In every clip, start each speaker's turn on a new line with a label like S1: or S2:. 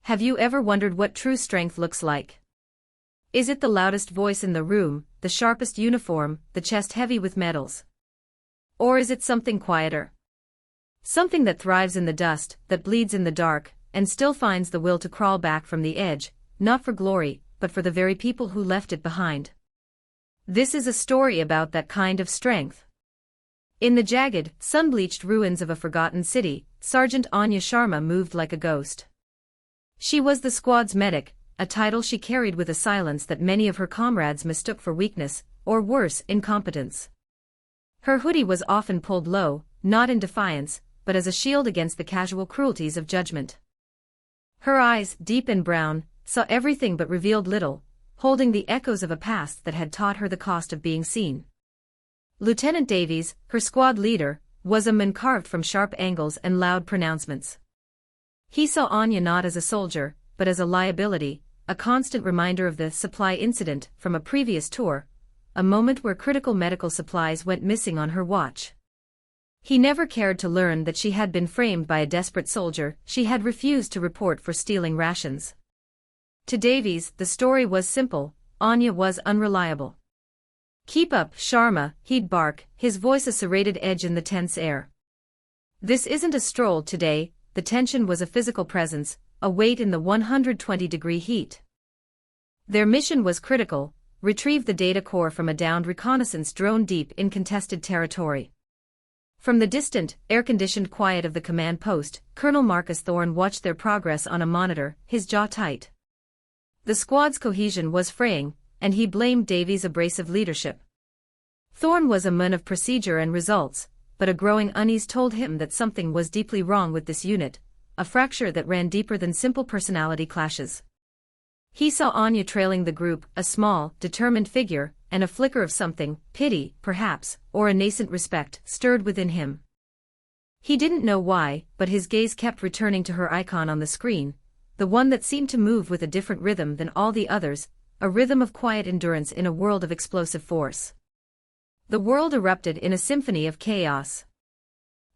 S1: Have you ever wondered what true strength looks like? Is it the loudest voice in the room, the sharpest uniform, the chest heavy with medals? Or is it something quieter? Something that thrives in the dust, that bleeds in the dark, and still finds the will to crawl back from the edge, not for glory, but for the very people who left it behind. This is a story about that kind of strength. In the jagged, sun-bleached ruins of a forgotten city, Sergeant Anya Sharma moved like a ghost. She was the squad's medic, a title she carried with a silence that many of her comrades mistook for weakness, or worse, incompetence. Her hoodie was often pulled low, not in defiance, but as a shield against the casual cruelties of judgment. Her eyes, deep and brown, saw everything but revealed little, holding the echoes of a past that had taught her the cost of being seen. Lieutenant Davies, her squad leader, was a man carved from sharp angles and loud pronouncements. He saw Anya not as a soldier, but as a liability, a constant reminder of the supply incident from a previous tour, a moment where critical medical supplies went missing on her watch. He never cared to learn that she had been framed by a desperate soldier she had refused to report for stealing rations. To Davies, the story was simple: Anya was unreliable. "Keep up, Sharma," he'd bark, his voice a serrated edge in the tense air. This isn't a stroll today. The tension was a physical presence, a weight in the 120-degree heat. Their mission was critical: retrieve the data core from a downed reconnaissance drone deep in contested territory. From the distant, air-conditioned quiet of the command post, Colonel Marcus Thorne watched their progress on a monitor, his jaw tight. The squad's cohesion was fraying, and he blamed Davies' abrasive leadership. Thorne was a man of procedure and results, but a growing unease told him that something was deeply wrong with this unit, a fracture that ran deeper than simple personality clashes. He saw Anya trailing the group, a small, determined figure, and a flicker of something, pity, perhaps, or a nascent respect, stirred within him. He didn't know why, but his gaze kept returning to her icon on the screen, the one that seemed to move with a different rhythm than all the others, a rhythm of quiet endurance in a world of explosive force. The world erupted in a symphony of chaos.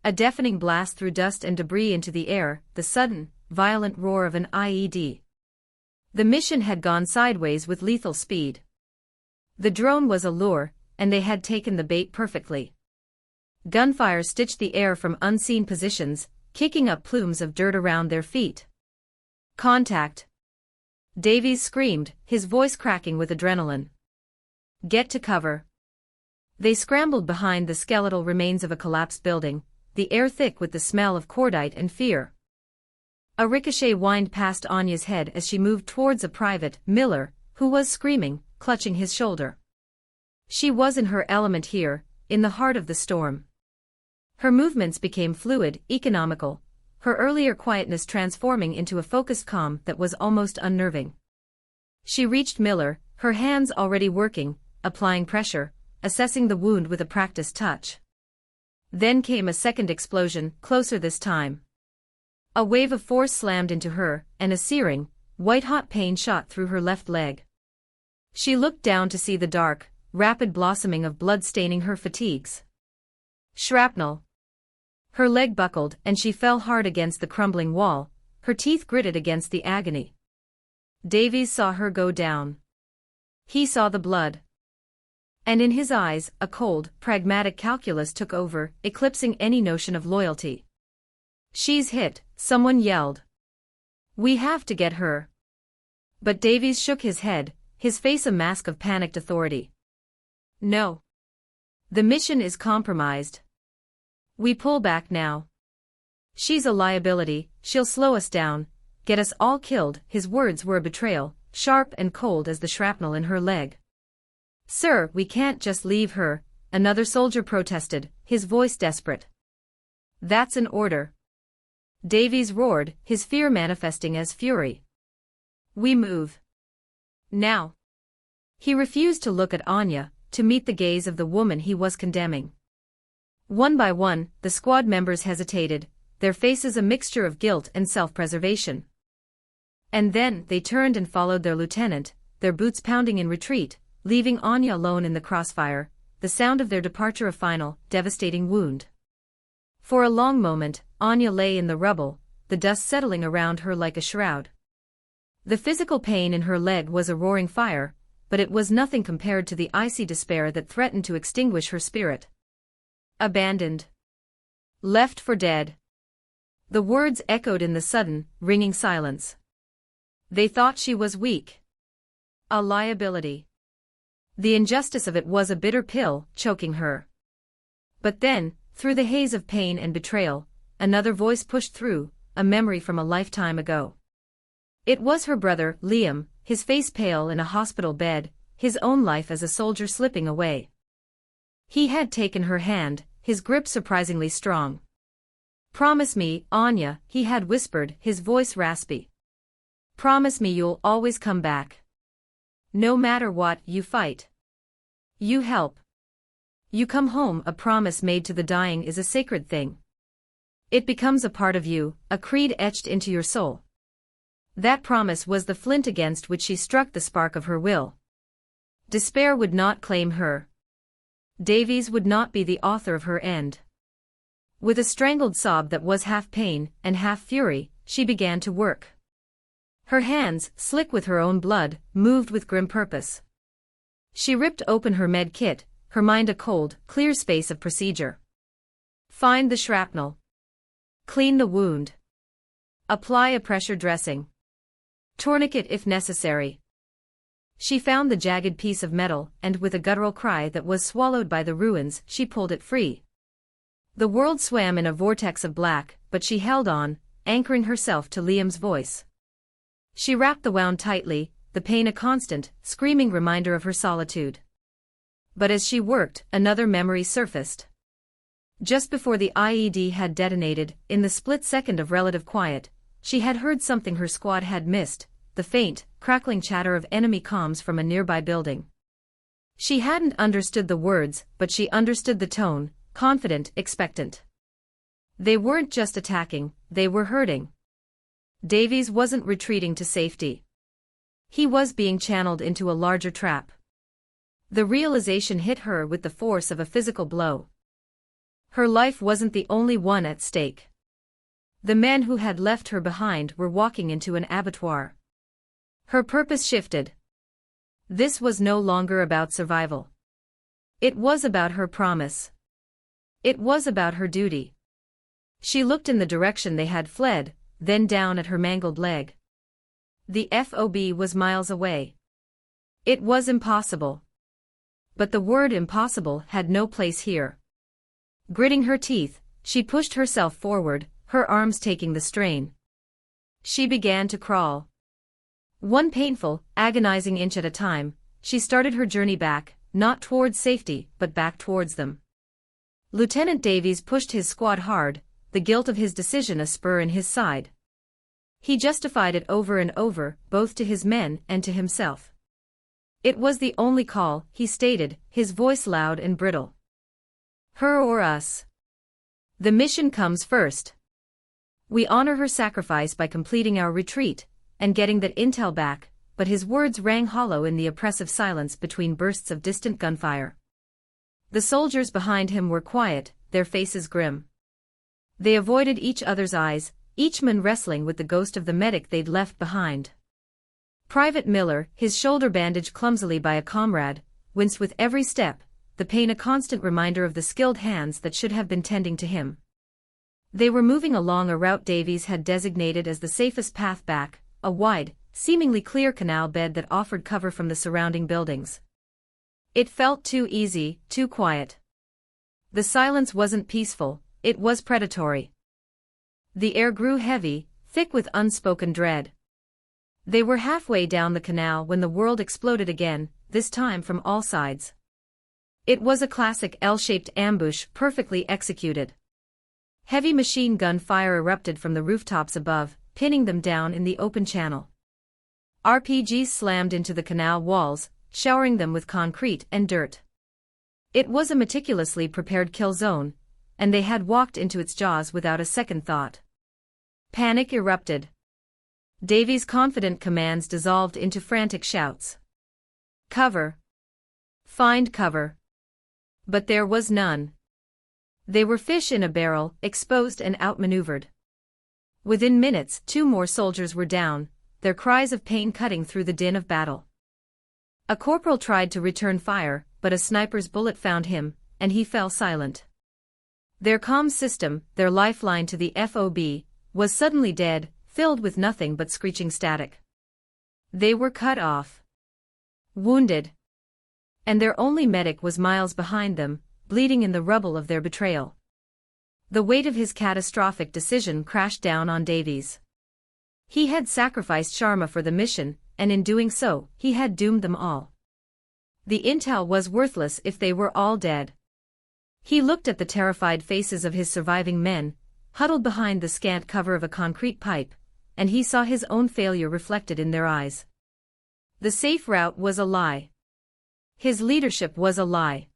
S1: A deafening blast threw dust and debris into the air, the sudden, violent roar of an IED. The mission had gone sideways with lethal speed. The drone was a lure, and they had taken the bait perfectly. Gunfire stitched the air from unseen positions, kicking up plumes of dirt around their feet. "Contact!" Davies screamed, his voice cracking with adrenaline. "Get to cover." They scrambled behind the skeletal remains of a collapsed building, the air thick with the smell of cordite and fear. A ricochet whined past Anya's head as she moved towards a private, Miller, who was screaming, clutching his shoulder. She was in her element here, in the heart of the storm. Her movements became fluid, economical, her earlier quietness transforming into a focused calm that was almost unnerving. She reached Miller, her hands already working, applying pressure, assessing the wound with a practiced touch. Then came a second explosion, closer this time. A wave of force slammed into her, and a searing, white-hot pain shot through her left leg. She looked down to see the dark, rapid blossoming of blood staining her fatigues. Shrapnel. Her leg buckled and she fell hard against the crumbling wall, her teeth gritted against the agony. Davies saw her go down. He saw the blood. And in his eyes, a cold, pragmatic calculus took over, eclipsing any notion of loyalty. "She's hit," someone yelled. "We have to get her." But Davies shook his head, his face a mask of panicked authority. "No. The mission is compromised. We pull back now. She's a liability, she'll slow us down, get us all killed." His words were a betrayal, sharp and cold as the shrapnel in her leg. "Sir, we can't just leave her," another soldier protested, his voice desperate. "That's an order." Davies roared, his fear manifesting as fury. "We move. Now." He refused to look at Anya, to meet the gaze of the woman he was condemning. One by one, the squad members hesitated, their faces a mixture of guilt and self-preservation. And then they turned and followed their lieutenant, their boots pounding in retreat, leaving Anya alone in the crossfire, the sound of their departure a final, devastating wound. For a long moment, Anya lay in the rubble, the dust settling around her like a shroud. The physical pain in her leg was a roaring fire, but it was nothing compared to the icy despair that threatened to extinguish her spirit. Abandoned. Left for dead. The words echoed in the sudden, ringing silence. They thought she was weak. A liability. The injustice of it was a bitter pill, choking her. But then, through the haze of pain and betrayal, another voice pushed through, a memory from a lifetime ago. It was her brother, Liam, his face pale in a hospital bed, his own life as a soldier slipping away. He had taken her hand, his grip surprisingly strong. "Promise me, Anya," he had whispered, his voice raspy. "Promise me you'll always come back. No matter what, you fight. You help. You come home." A promise made to the dying is a sacred thing. It becomes a part of you, a creed etched into your soul. That promise was the flint against which she struck the spark of her will. Despair would not claim her. Davies would not be the author of her end. With a strangled sob that was half pain and half fury, she began to work. Her hands, slick with her own blood, moved with grim purpose. She ripped open her med kit, her mind a cold, clear space of procedure. Find the shrapnel. Clean the wound. Apply a pressure dressing. Tourniquet if necessary. She found the jagged piece of metal, and with a guttural cry that was swallowed by the ruins, she pulled it free. The world swam in a vortex of black, but she held on, anchoring herself to Liam's voice. She wrapped the wound tightly, the pain a constant, screaming reminder of her solitude. But as she worked, another memory surfaced. Just before the IED had detonated, in the split second of relative quiet, she had heard something her squad had missed, the faint, crackling chatter of enemy comms from a nearby building. She hadn't understood the words, but she understood the tone, confident, expectant. They weren't just attacking, they were hurting. Davies wasn't retreating to safety. He was being channeled into a larger trap. The realization hit her with the force of a physical blow. Her life wasn't the only one at stake. The men who had left her behind were walking into an abattoir. Her purpose shifted. This was no longer about survival. It was about her promise. It was about her duty. She looked in the direction they had fled, then down at her mangled leg. The FOB was miles away. It was impossible. But the word impossible had no place here. Gritting her teeth, she pushed herself forward, her arms taking the strain. She began to crawl. One painful, agonizing inch at a time, she started her journey back, not towards safety, but back towards them. Lieutenant Davies pushed his squad hard, the guilt of his decision a spur in his side. He justified it over and over, both to his men and to himself. It was the only call, he stated, his voice loud and brittle. Her or us. The mission comes first. We honor her sacrifice by completing our retreat, and getting that intel back, but his words rang hollow in the oppressive silence between bursts of distant gunfire. The soldiers behind him were quiet, their faces grim. They avoided each other's eyes, each man wrestling with the ghost of the medic they'd left behind. Private Miller, his shoulder bandaged clumsily by a comrade, winced with every step, the pain a constant reminder of the skilled hands that should have been tending to him. They were moving along a route Davies had designated as the safest path back, a wide, seemingly clear canal bed that offered cover from the surrounding buildings. It felt too easy, too quiet. The silence wasn't peaceful, it was predatory. The air grew heavy, thick with unspoken dread. They were halfway down the canal when the world exploded again, this time from all sides. It was a classic L-shaped ambush, perfectly executed. Heavy machine gun fire erupted from the rooftops above, pinning them down in the open channel. RPGs slammed into the canal walls, showering them with concrete and dirt. It was a meticulously prepared kill zone, and they had walked into its jaws without a second thought. Panic erupted. Davies' confident commands dissolved into frantic shouts. Cover. Find cover. But there was none. They were fish in a barrel, exposed and outmaneuvered. Within minutes, 2 more soldiers were down, their cries of pain cutting through the din of battle. A corporal tried to return fire, but a sniper's bullet found him, and he fell silent. Their comms system, their lifeline to the FOB, was suddenly dead, filled with nothing but screeching static. They were cut off. Wounded. And their only medic was miles behind them, bleeding in the rubble of their betrayal. The weight of his catastrophic decision crashed down on Davies. He had sacrificed Sharma for the mission, and in doing so, he had doomed them all. The intel was worthless if they were all dead. He looked at the terrified faces of his surviving men, huddled behind the scant cover of a concrete pipe, and he saw his own failure reflected in their eyes. The safe route was a lie. His leadership was a lie.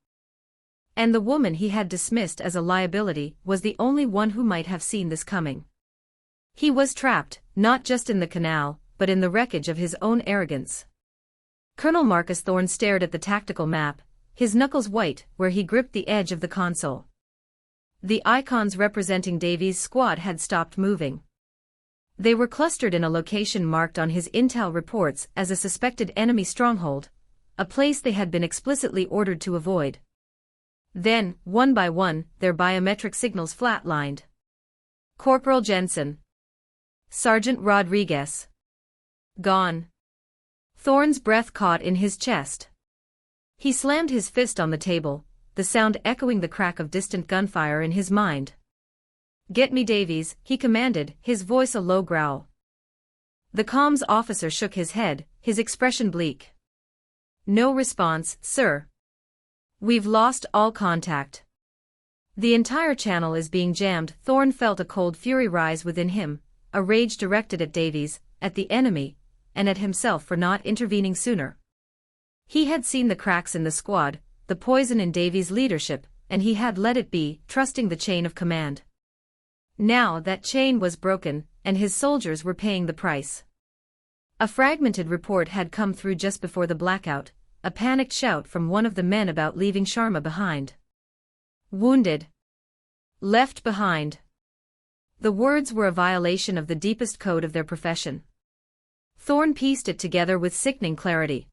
S1: And the woman he had dismissed as a liability was the only one who might have seen this coming. He was trapped, not just in the canal, but in the wreckage of his own arrogance. Colonel Marcus Thorne stared at the tactical map, his knuckles white where he gripped the edge of the console. The icons representing Davies' squad had stopped moving. They were clustered in a location marked on his intel reports as a suspected enemy stronghold, a place they had been explicitly ordered to avoid. Then, one by one, their biometric signals flatlined. Corporal Jensen. Sergeant Rodriguez. Gone. Thorne's breath caught in his chest. He slammed his fist on the table, the sound echoing the crack of distant gunfire in his mind. "Get me Davies," he commanded, his voice a low growl. The comms officer shook his head, his expression bleak. "No response, sir. We've lost all contact. The entire channel is being jammed." Thorne felt a cold fury rise within him, a rage directed at Davies, at the enemy, and at himself for not intervening sooner. He had seen the cracks in the squad, the poison in Davies' leadership, and he had let it be, trusting the chain of command. Now that chain was broken, and his soldiers were paying the price. A fragmented report had come through just before the blackout, a panicked shout from one of the men about leaving Sharma behind. Wounded. Left behind. The words were a violation of the deepest code of their profession. Thorne pieced it together with sickening clarity.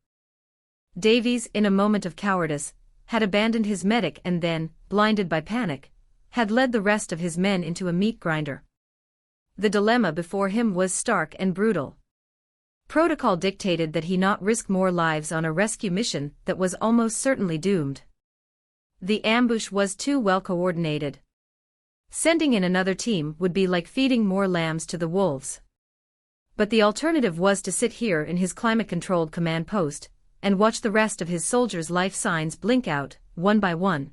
S1: Davies, in a moment of cowardice, had abandoned his medic and then, blinded by panic, had led the rest of his men into a meat grinder. The dilemma before him was stark and brutal. Protocol dictated that he not risk more lives on a rescue mission that was almost certainly doomed. The ambush was too well coordinated. Sending in another team would be like feeding more lambs to the wolves. But the alternative was to sit here in his climate-controlled command post, and watch the rest of his soldiers' life signs blink out, one by one.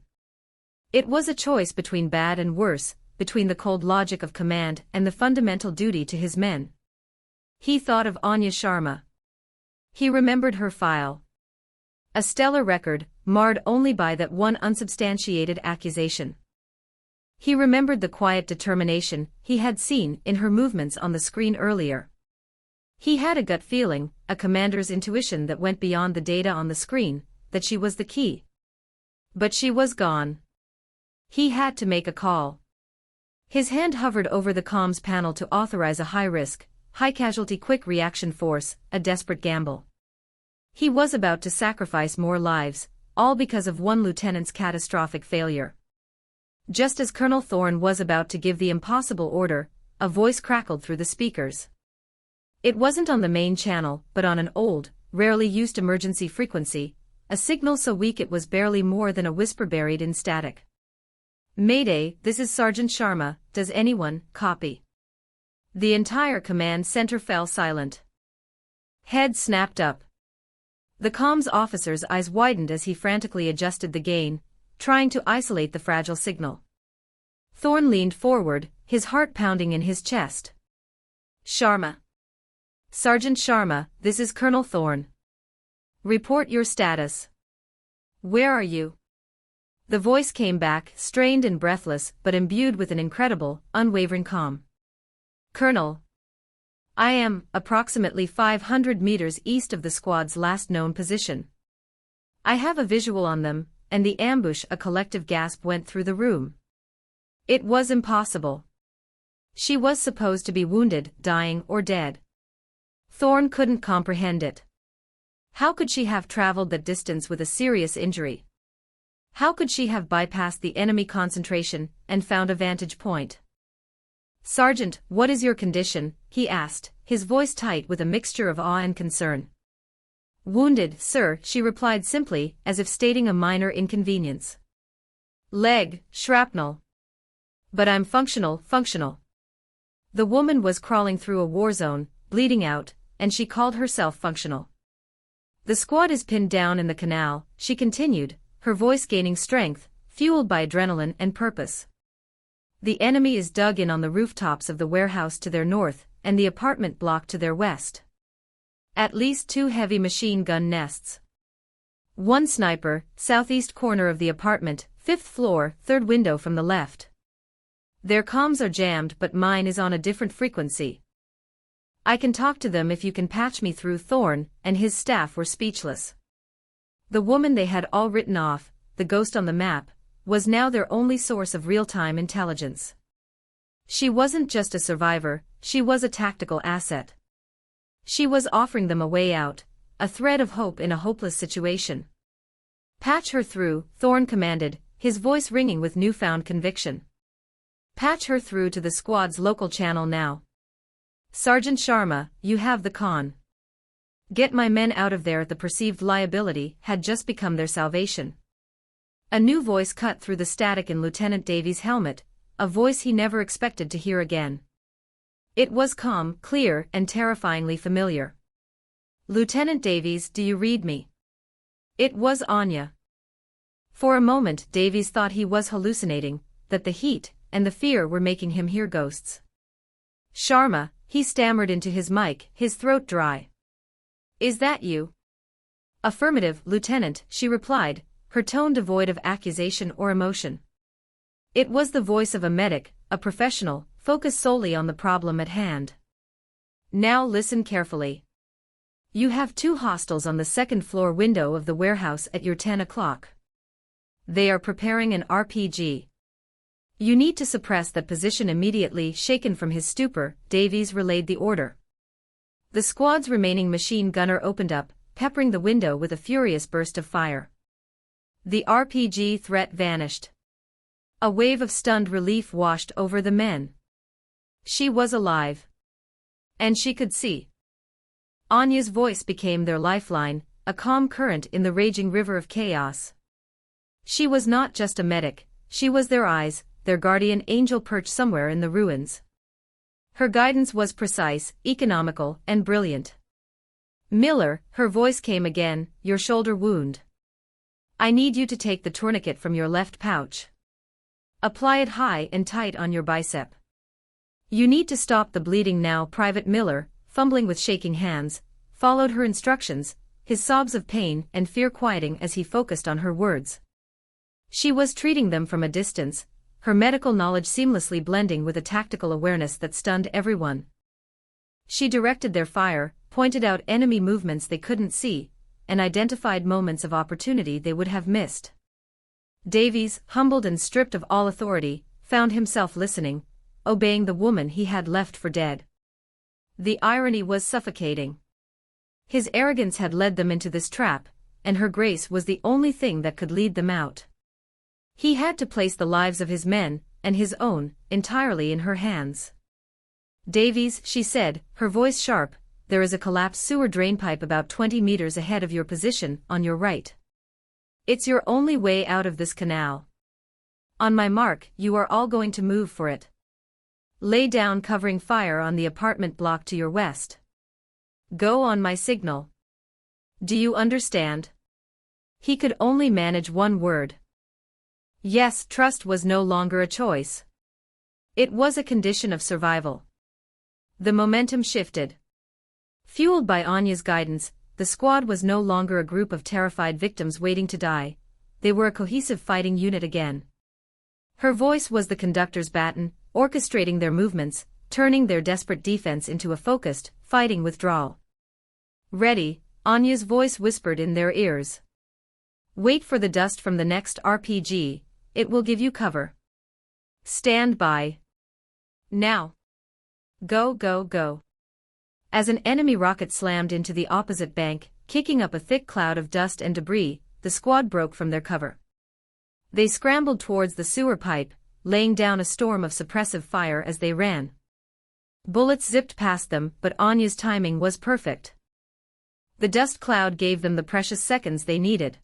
S1: It was a choice between bad and worse, between the cold logic of command and the fundamental duty to his men. He thought of Anya Sharma. He remembered her file. A stellar record, marred only by that one unsubstantiated accusation. He remembered the quiet determination he had seen in her movements on the screen earlier. He had a gut feeling, a commander's intuition that went beyond the data on the screen, that she was the key. But she was gone. He had to make a call. His hand hovered over the comms panel to authorize a high-risk, high-casualty quick reaction force, a desperate gamble. He was about to sacrifice more lives, all because of one lieutenant's catastrophic failure. Just as Colonel Thorne was about to give the impossible order, a voice crackled through the speakers. It wasn't on the main channel, but on an old, rarely used emergency frequency, a signal so weak it was barely more than a whisper buried in static. "Mayday, this is Sergeant Sharma, does anyone copy?" The entire command center fell silent. Head snapped up. The comms officer's eyes widened as he frantically adjusted the gain, trying to isolate the fragile signal. Thorne leaned forward, his heart pounding in his chest. "Sharma. Sergeant Sharma, this is Colonel Thorne. Report your status. Where are you?" The voice came back, strained and breathless, but imbued with an incredible, unwavering calm. "Colonel. I am, approximately 500 meters east of the squad's last known position. I have a visual on them," and the ambush. A collective gasp went through the room. It was impossible. She was supposed to be wounded, dying or dead. Thorne couldn't comprehend it. How could she have traveled that distance with a serious injury? How could she have bypassed the enemy concentration and found a vantage point? "Sergeant, what is your condition?" he asked, his voice tight with a mixture of awe and concern. "Wounded, sir," she replied simply, as if stating a minor inconvenience. "Leg, shrapnel. But I'm functional. The woman was crawling through a war zone, bleeding out, and she called herself functional. "The squad is pinned down in the canal," she continued, her voice gaining strength, fueled by adrenaline and purpose. "The enemy is dug in on the rooftops of the warehouse to their north, and the apartment block to their west. At least 2 heavy machine gun nests. 1 sniper, southeast corner of the apartment, 5th floor, 3rd window from the left. Their comms are jammed, but mine is on a different frequency. I can talk to them if you can patch me through." Thorne and his staff were speechless. The woman they had all written off, the ghost on the map, was now their only source of real-time intelligence. She wasn't just a survivor, she was a tactical asset. She was offering them a way out, a thread of hope in a hopeless situation. "Patch her through," Thorne commanded, his voice ringing with newfound conviction. "Patch her through to the squad's local channel now. Sergeant Sharma, you have the con. Get my men out of there." The perceived liability had just become their salvation. A new voice cut through the static in Lieutenant Davies' helmet, a voice he never expected to hear again. It was calm, clear, and terrifyingly familiar. "Lieutenant Davies, do you read me?" It was Anya. For a moment Davies thought he was hallucinating, that the heat and the fear were making him hear ghosts. "Sharma," he stammered into his mic, his throat dry. "Is that you?" "Affirmative, Lieutenant," she replied, her tone devoid of accusation or emotion. It was the voice of a medic, a professional, focused solely on the problem at hand. "Now listen carefully. You have 2 hostiles on the 2nd floor window of the warehouse at your 10 o'clock. They are preparing an RPG. You need to suppress that position immediately." Shaken from his stupor, Davies relayed the order. The squad's remaining machine gunner opened up, peppering the window with a furious burst of fire. The RPG threat vanished. A wave of stunned relief washed over the men. She was alive. And she could see. Anya's voice became their lifeline, a calm current in the raging river of chaos. She was not just a medic, she was their eyes, their guardian angel perched somewhere in the ruins. Her guidance was precise, economical, and brilliant. "Miller," her voice came again, "your shoulder wound. I need you to take the tourniquet from your left pouch. Apply it high and tight on your bicep. You need to stop the bleeding now." Private Miller, fumbling with shaking hands, followed her instructions, his sobs of pain and fear quieting as he focused on her words. She was treating them from a distance, her medical knowledge seamlessly blending with a tactical awareness that stunned everyone. She directed their fire, pointed out enemy movements they couldn't see, and identified moments of opportunity they would have missed. Davies, humbled and stripped of all authority, found himself listening, obeying the woman he had left for dead. The irony was suffocating. His arrogance had led them into this trap, and her grace was the only thing that could lead them out. He had to place the lives of his men, and his own, entirely in her hands. "Davies," she said, her voice sharp, "there is a collapsed sewer drainpipe about 20 meters ahead of your position, on your right. It's your only way out of this canal. On my mark, you are all going to move for it. Lay down covering fire on the apartment block to your west. Go on my signal. Do you understand?" He could only manage one word. Yes, trust was no longer a choice. It was a condition of survival. The momentum shifted. Fueled by Anya's guidance, the squad was no longer a group of terrified victims waiting to die. They were a cohesive fighting unit again. Her voice was the conductor's baton, orchestrating their movements, turning their desperate defense into a focused, fighting withdrawal. "Ready," Anya's voice whispered in their ears. "Wait for the dust from the next RPG, it will give you cover. Stand by. Now. Go, go, go." As an enemy rocket slammed into the opposite bank, kicking up a thick cloud of dust and debris, the squad broke from their cover. They scrambled towards the sewer pipe, laying down a storm of suppressive fire as they ran. Bullets zipped past them, but Anya's timing was perfect. The dust cloud gave them the precious seconds they needed.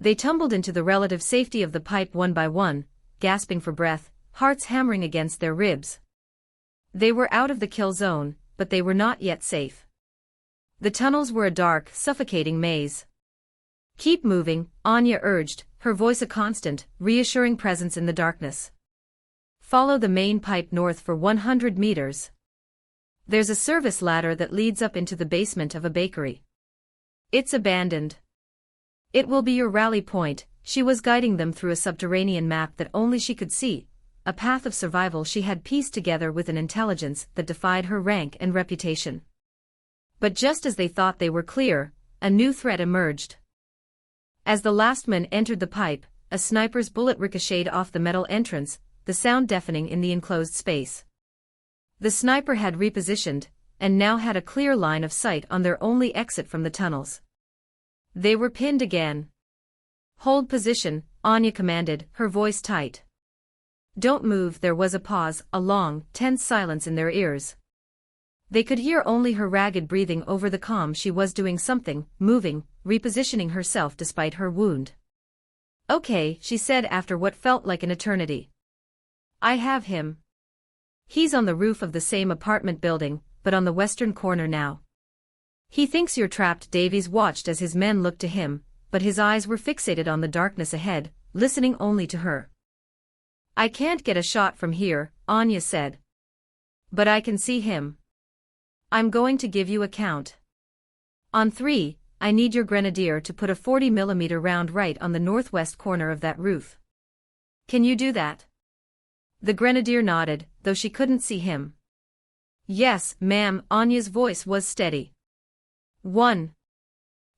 S1: They tumbled into the relative safety of the pipe one by one, gasping for breath, hearts hammering against their ribs. They were out of the kill zone, but they were not yet safe. The tunnels were a dark, suffocating maze. "Keep moving," Anya urged, her voice a constant, reassuring presence in the darkness. "Follow the main pipe north for 100 meters. There's a service ladder that leads up into the basement of a bakery. It's abandoned. It will be your rally point." She was guiding them through a subterranean map that only she could see, a path of survival she had pieced together with an intelligence that defied her rank and reputation. But just as they thought they were clear, a new threat emerged. As the last man entered the pipe, a sniper's bullet ricocheted off the metal entrance, the sound deafening in the enclosed space. The sniper had repositioned, and now had a clear line of sight on their only exit from the tunnels. They were pinned again. "Hold position," Anya commanded, her voice tight. "Don't move." There was a pause, a long, tense silence in their ears. They could hear only her ragged breathing over the comm. She was doing something, moving, repositioning herself despite her wound. "Okay," she said after what felt like an eternity. "I have him. He's on the roof of the same apartment building, but on the western corner now. He thinks you're trapped." Davies watched as his men looked to him, but his eyes were fixated on the darkness ahead, listening only to her. "I can't get a shot from here," Anya said. "But I can see him. I'm going to give you a count. On 3, I need your grenadier to put a 40mm round right on the northwest corner of that roof. Can you do that?" The grenadier nodded, though she couldn't see him. "Yes, ma'am." Anya's voice was steady. 1,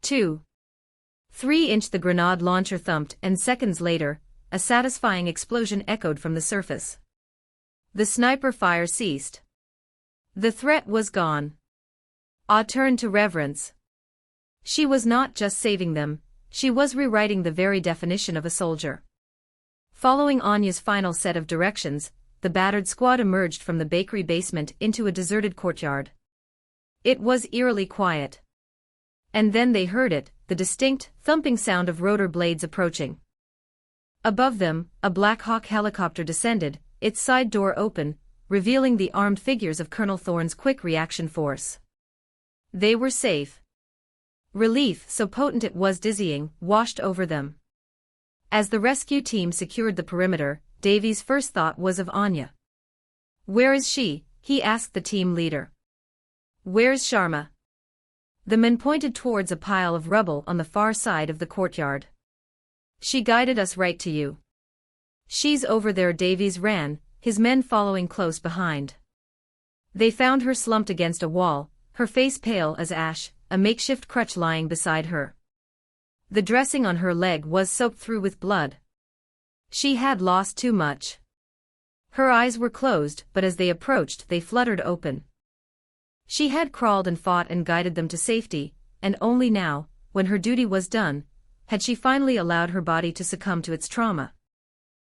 S1: 2, 3" The grenade launcher thumped, and seconds later, a satisfying explosion echoed from the surface. The sniper fire ceased. The threat was gone. Ah turned to reverence. She was not just saving them, she was rewriting the very definition of a soldier. Following Anya's final set of directions, the battered squad emerged from the bakery basement into a deserted courtyard. It was eerily quiet. And then they heard it, the distinct, thumping sound of rotor blades approaching. Above them, a Black Hawk helicopter descended, its side door open, revealing the armed figures of Colonel Thorne's Quick Reaction Force. They were safe. Relief, so potent it was dizzying, washed over them. As the rescue team secured the perimeter, Davies' first thought was of Anya. "Where is she?" he asked the team leader. "Where's Sharma?" The men pointed towards a pile of rubble on the far side of the courtyard. "She guided us right to you. She's over there." Davies ran, his men following close behind. They found her slumped against a wall, her face pale as ash, a makeshift crutch lying beside her. The dressing on her leg was soaked through with blood. She had lost too much. Her eyes were closed, but as they approached they fluttered open. She had crawled and fought and guided them to safety, and only now, when her duty was done, had she finally allowed her body to succumb to its trauma.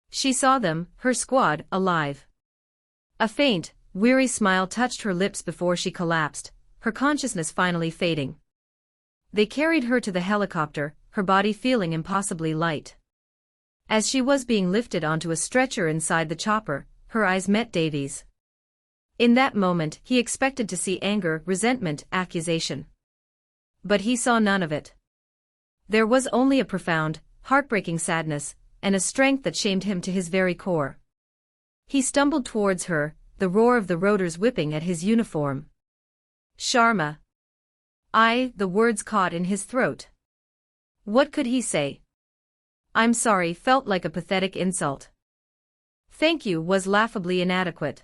S1: She saw them, her squad, alive. A faint, weary smile touched her lips before she collapsed, her consciousness finally fading. They carried her to the helicopter, her body feeling impossibly light. As she was being lifted onto a stretcher inside the chopper, her eyes met Davies'. In that moment, he expected to see anger, resentment, accusation. But he saw none of it. There was only a profound, heartbreaking sadness, and a strength that shamed him to his very core. He stumbled towards her, the roar of the rotors whipping at his uniform. "Sharma." The words caught in his throat. What could he say? "I'm sorry" felt like a pathetic insult. "Thank you" was laughably inadequate.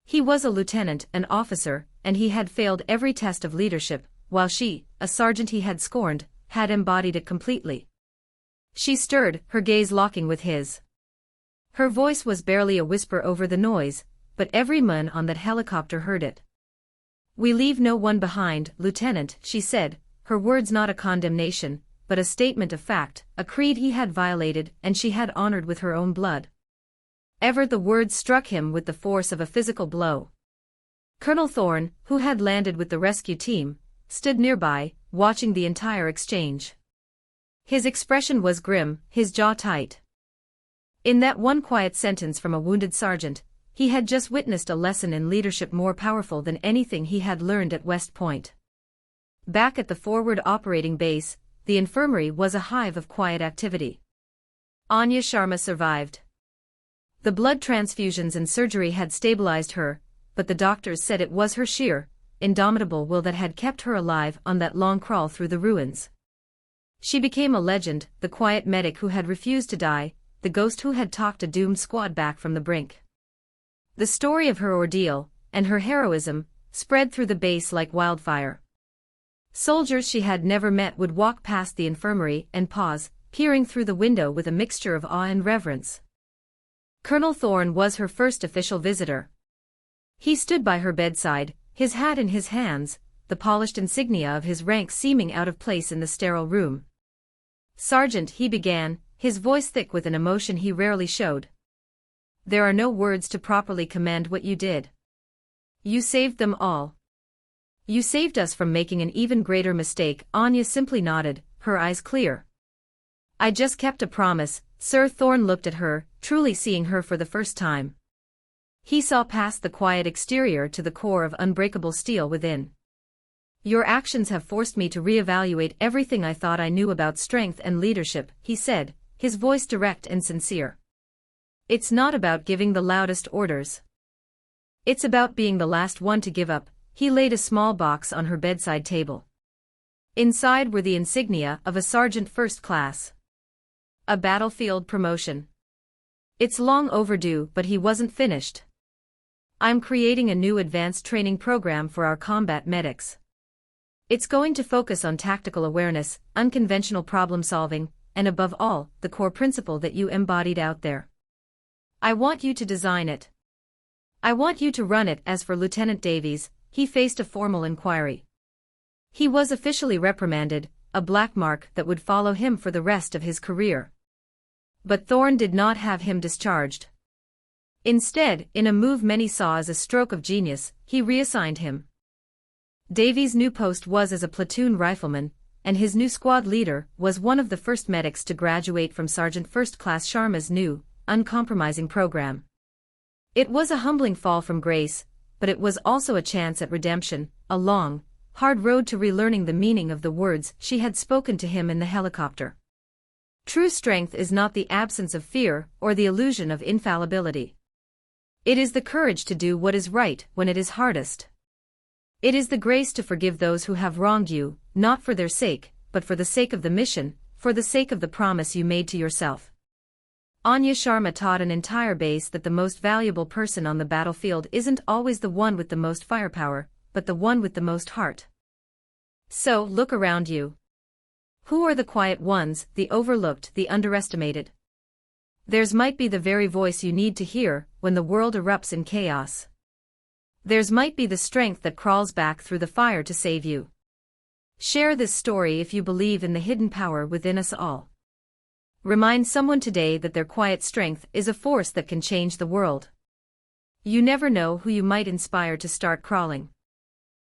S1: He was a lieutenant, an officer, and he had failed every test of leadership, while she, a sergeant he had scorned, had embodied it completely. She stirred, her gaze locking with his. Her voice was barely a whisper over the noise, but every man on that helicopter heard it. We leave no one behind, Lieutenant, she said, her words not a condemnation, but a statement of fact, a creed he had violated and she had honored with her own blood. Ever the words struck him with the force of a physical blow. Colonel Thorne, who had landed with the rescue team, stood nearby, watching the entire exchange. His expression was grim, his jaw tight. In that one quiet sentence from a wounded sergeant, he had just witnessed a lesson in leadership more powerful than anything he had learned at West Point. Back at the forward operating base, the infirmary was a hive of quiet activity. Anya Sharma survived. The blood transfusions and surgery had stabilized her, but the doctors said it was her sheer, indomitable will that had kept her alive on that long crawl through the ruins. She became a legend, the quiet medic who had refused to die, the ghost who had talked a doomed squad back from the brink. The story of her ordeal, and her heroism, spread through the base like wildfire. Soldiers she had never met would walk past the infirmary and pause, peering through the window with a mixture of awe and reverence. Colonel Thorne was her first official visitor. He stood by her bedside, his hat in his hands, the polished insignia of his rank seeming out of place in the sterile room. "Sergeant," he began, his voice thick with an emotion he rarely showed. "There are no words to properly commend what you did. You saved them all. You saved us from making an even greater mistake." Anya simply nodded, her eyes clear. "I just kept a promise." Sir Thorne looked at her, truly seeing her for the first time. He saw past the quiet exterior to the core of unbreakable steel within. "Your actions have forced me to reevaluate everything I thought I knew about strength and leadership," he said, his voice direct and sincere. "It's not about giving the loudest orders. It's about being the last one to give up." He laid a small box on her bedside table. Inside were the insignia of a sergeant first class. A battlefield promotion. "It's long overdue," but he wasn't finished. "I'm creating a new advanced training program for our combat medics. It's going to focus on tactical awareness, unconventional problem solving, and above all, the core principle that you embodied out there. I want you to design it. I want you to run it." As for Lieutenant Davies, he faced a formal inquiry. He was officially reprimanded, a black mark that would follow him for the rest of his career. But Thorne did not have him discharged. Instead, in a move many saw as a stroke of genius, he reassigned him. Davies' new post was as a platoon rifleman, and his new squad leader was one of the first medics to graduate from Sergeant First Class Sharma's new, uncompromising program. It was a humbling fall from grace, but it was also a chance at redemption, a long, hard road to relearning the meaning of the words she had spoken to him in the helicopter. True strength is not the absence of fear or the illusion of infallibility. It is the courage to do what is right when it is hardest. It is the grace to forgive those who have wronged you, not for their sake, but for the sake of the mission, for the sake of the promise you made to yourself. Anya Sharma taught an entire base that the most valuable person on the battlefield isn't always the one with the most firepower, but the one with the most heart. So, look around you. Who are the quiet ones, the overlooked, the underestimated? Theirs might be the very voice you need to hear when the world erupts in chaos. Theirs might be the strength that crawls back through the fire to save you. Share this story if you believe in the hidden power within us all. Remind someone today that their quiet strength is a force that can change the world. You never know who you might inspire to start crawling.